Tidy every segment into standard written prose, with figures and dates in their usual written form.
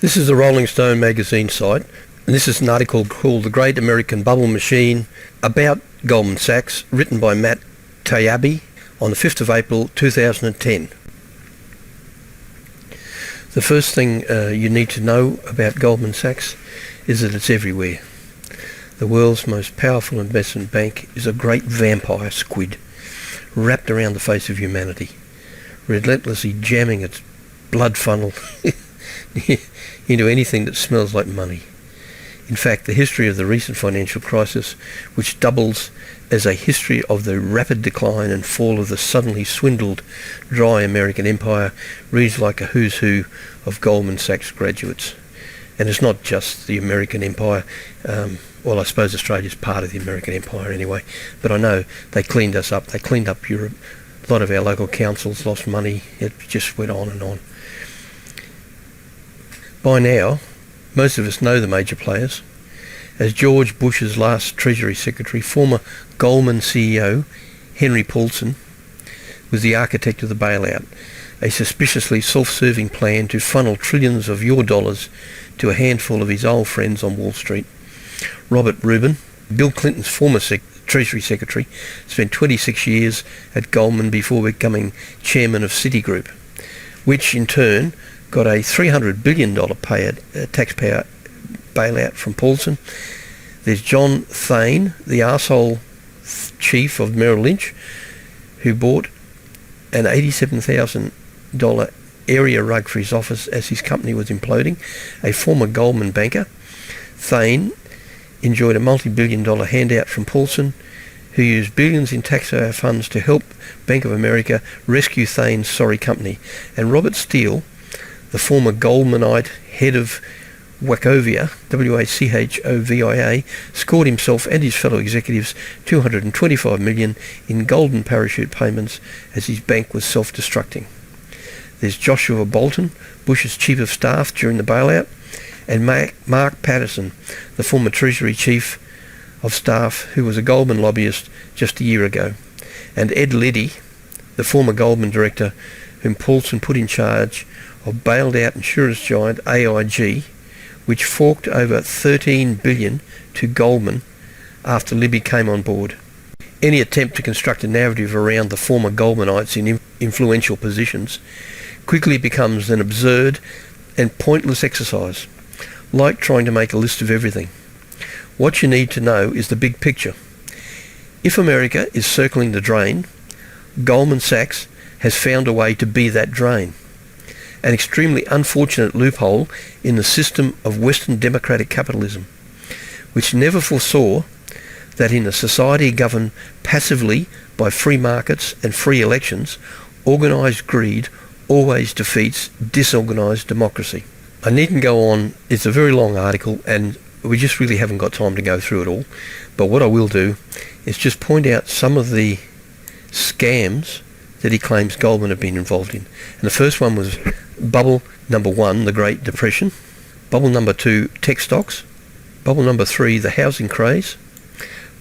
This is the RollingStone magazine site, and this is an article called The Great American Bubble Machine about Goldman Sachs, written by Matt Taibbi on the 5th of April 2010. The first thing you need to know about Goldman Sachs is that it's everywhere. The world's most powerful investment bank is a great vampire squid wrapped around the face of humanity, relentlessly jamming its blood funnel into anything that smells like money. In fact, the history of the recent financial crisis, which doubles as a history of the rapid decline and fall of the suddenly swindled, dry American empire, reads like a who's who of Goldman Sachs graduates. And it's not just the American empire. Well, I suppose Australia's part of the American empire anyway. But I know they cleaned us up. They cleaned up Europe. A lot of our local councils lost money. It just went on and on. By now, most of us know the major players. As George Bush's last Treasury Secretary, former Goldman CEO Henry Paulson was the architect of the bailout, a suspiciously self-serving plan to funnel trillions of your dollars to a handful of his old friends on Wall Street. Robert Rubin, Bill Clinton's former Treasury Secretary, spent 26 years at Goldman before becoming chairman of Citigroup, which in turn got a $300 billion taxpayer bailout from Paulson. There's John Thain, the arsehole chief of Merrill Lynch, who bought an $87,000 area rug for his office as his company was imploding, a former Goldman banker. Thain enjoyed a multi-billion-dollar handout from Paulson, who used billions in taxpayer funds to help Bank of America rescue Thain's sorry company. And Robert Steele, the former Goldmanite head of Wachovia, W-A-C-H-O-V-I-A, scored himself and his fellow executives $225 million in golden parachute payments as his bank was self-destructing. There's Joshua Bolten, Bush's chief of staff during the bailout, and Mark Patterson, the former Treasury chief of staff who was a Goldman lobbyist just a year ago, and Ed Liddy, the former Goldman director whom Paulson put in charge of bailed-out insurance giant AIG, which forked over $13 billion to Goldman after Libby came on board. Any attempt to construct a narrative around the former Goldmanites in influential positions quickly becomes an absurd and pointless exercise, like trying to make a list of everything. What you need to know is the big picture. If America is circling the drain, Goldman Sachs has found a way to be that drain. An extremely unfortunate loophole in the system of Western democratic capitalism, which never foresaw that in a society governed passively by free markets and free elections, organised greed always defeats disorganised democracy. I needn't go on. It's a very long article and we just really haven't got time to go through it all. But what I will do is just point out some of the scams that he claims Goldman have been involved in. And the first one was bubble number 1, the Great Depression. Bubble number 2, tech stocks. Bubble number 3, the housing craze.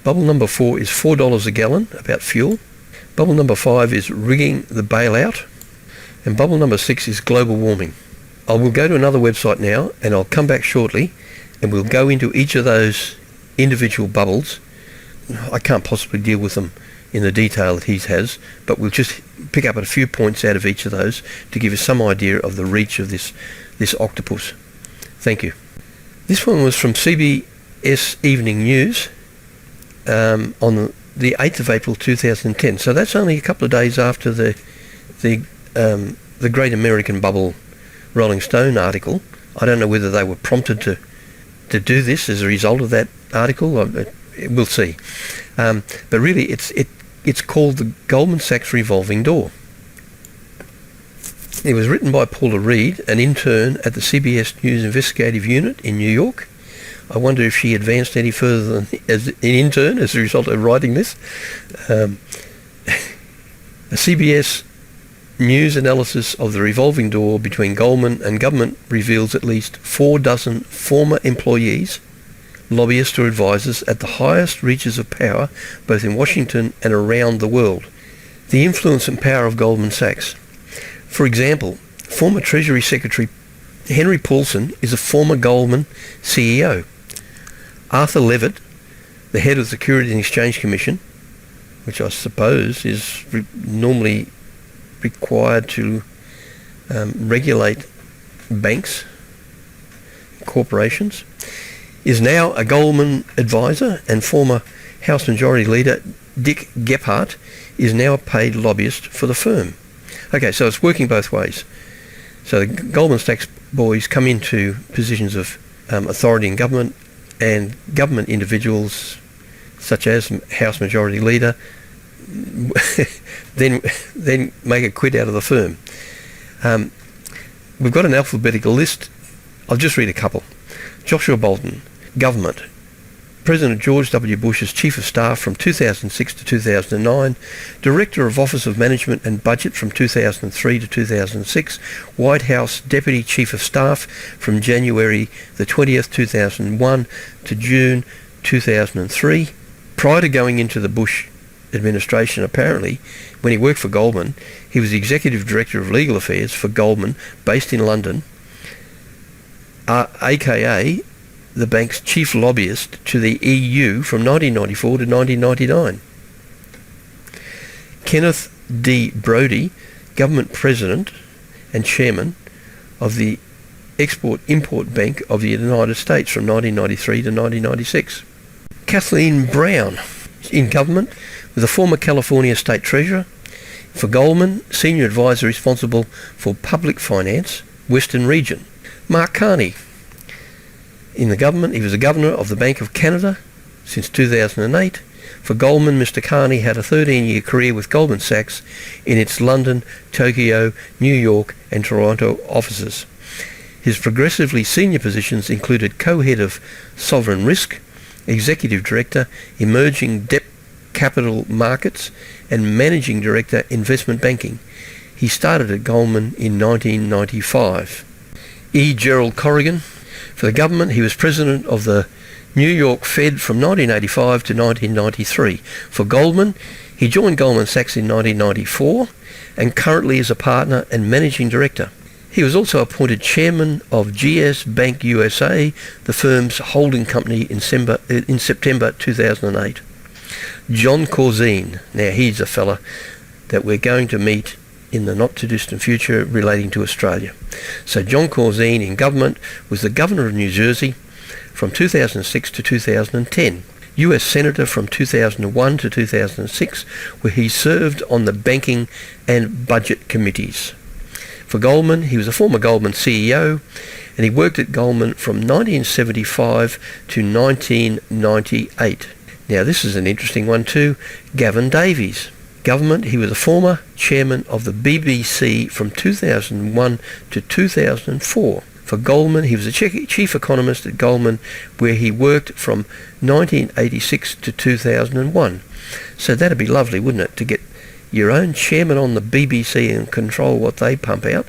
Bubble number 4 is $4 a gallon, about fuel. Bubble number 5 is rigging the bailout. And bubble number 6 is global warming. I will go to another website now and I'll come back shortly and we'll go into each of those individual bubbles. I can't possibly deal with them in the detail that he has, but we'll just pick up a few points out of each of those to give you some idea of the reach of this octopus. Thank you. This one was from CBS Evening News on the 8th of April 2010. So that's only a couple of days after the Great American Bubble RollingStone article. I don't know whether they were prompted to do this as a result of that article. We'll see. But really, it's called the Goldman Sachs Revolving Door. It was written by Paula Reed, an intern at the CBS News Investigative Unit in New York. I wonder if she advanced any further than as an intern as a result of writing this. A CBS News analysis of the revolving door between Goldman and government reveals at least 4 dozen former employees, lobbyists or advisors at the highest reaches of power, both in Washington and around the world. The influence and power of Goldman Sachs. For example, former Treasury Secretary Henry Paulson is a former Goldman CEO. Arthur Levitt, the head of the Securities and Exchange Commission, which I suppose is normally required to regulate banks, corporations, is now a Goldman advisor, and former House Majority Leader Dick Gephardt is now a paid lobbyist for the firm. Okay, so it's working both ways. So the Goldman Sachs boys come into positions of authority in government, and government individuals such as House Majority Leader then make a quid out of the firm. We've got an alphabetical list. I'll just read a couple. Joshua Bolton, Government. President George W. Bush's Chief of Staff from 2006 to 2009, Director of Office of Management and Budget from 2003 to 2006, White House Deputy Chief of Staff from January the 20th, 2001 to June 2003. Prior to going into the Bush administration, apparently, when he worked for Goldman, he was the Executive Director of Legal Affairs for Goldman, based in London, aka the bank's chief lobbyist to the EU from 1994 to 1999. Kenneth D. Brody, Government President and Chairman of the Export-Import Bank of the United States from 1993 to 1996. Kathleen Brown, in Government, was a former California State Treasurer. For Goldman, Senior Advisor responsible for Public Finance, Western Region. Mark Carney, in the government, he was the Governor of the Bank of Canada since 2008. For Goldman, Mr. Carney had a 13-year career with Goldman Sachs in its London, Tokyo, New York and Toronto offices. His progressively senior positions included co-head of Sovereign Risk, Executive Director, Emerging Debt Capital Markets and Managing Director, Investment Banking. He started at Goldman in 1995. E. Gerald Corrigan. For the government, he was president of the New York Fed from 1985 to 1993. For Goldman, he joined Goldman Sachs in 1994 and currently is a partner and managing director. He was also appointed chairman of GS Bank USA, the firm's holding company, in September 2008. John Corzine. Now, he's a fella that we're going to meet in the not-too-distant future relating to Australia. So John Corzine in government was the Governor of New Jersey from 2006 to 2010, US Senator from 2001 to 2006, where he served on the Banking and Budget Committees. For Goldman, he was a former Goldman CEO, and he worked at Goldman from 1975 to 1998. Now, this is an interesting one too. Gavin Davies. Government, he was a former chairman of the BBC from 2001 to 2004. For Goldman, he was a chief economist at Goldman, where he worked from 1986 to 2001. So that'd be lovely, wouldn't it, to get your own chairman on the BBC and control what they pump out.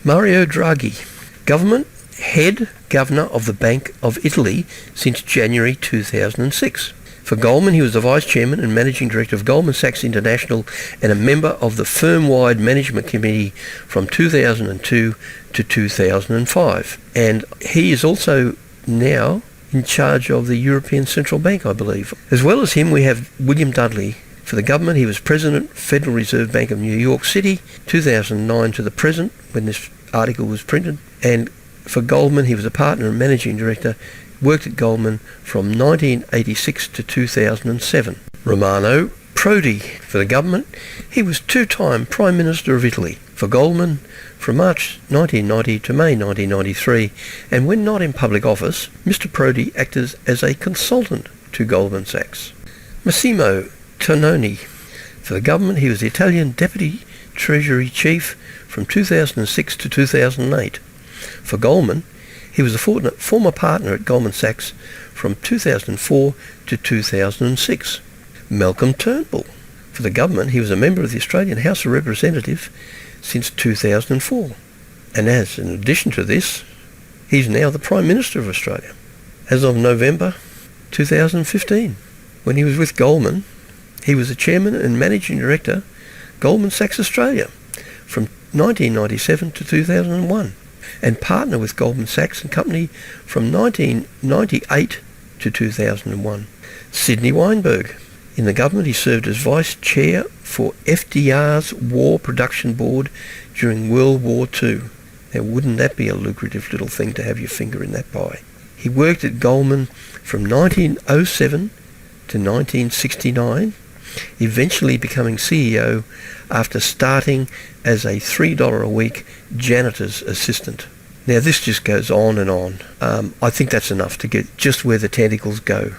Mario Draghi. Government, head governor of the Bank of Italy since January 2006. For Goldman, he was the Vice Chairman and Managing Director of Goldman Sachs International and a member of the firm-wide Management Committee from 2002 to 2005. And he is also now in charge of the European Central Bank, I believe. As well as him, we have William Dudley. For the government, he was President, Federal Reserve Bank of New York City, 2009 to the present, when this article was printed. And for Goldman, he was a partner and Managing Director, worked at Goldman from 1986 to 2007. Romano Prodi. For the government, he was two-time Prime Minister of Italy. For Goldman, from March 1990 to May 1993, and when not in public office, Mr. Prodi acted as a consultant to Goldman Sachs. Massimo Tononi. For the government, he was the Italian Deputy Treasury Chief from 2006 to 2008. For Goldman, he was a former partner at Goldman Sachs from 2004 to 2006. Malcolm Turnbull. For the government, he was a member of the Australian House of Representatives since 2004. And in addition to this, he's now the Prime Minister of Australia as of November 2015. When he was with Goldman, he was the Chairman and Managing Director, Goldman Sachs Australia, from 1997 to 2001. and partner with Goldman Sachs and Company from 1998 to 2001. Sidney Weinberg. In the government, he served as vice chair for FDR's War Production Board during World War II. Now, wouldn't that be a lucrative little thing to have your finger in that pie? He worked at Goldman from 1907 to 1969, eventually becoming CEO after starting as a $3 a week janitor's assistant. Now, this just goes on and on. I think that's enough to get just where the tentacles go.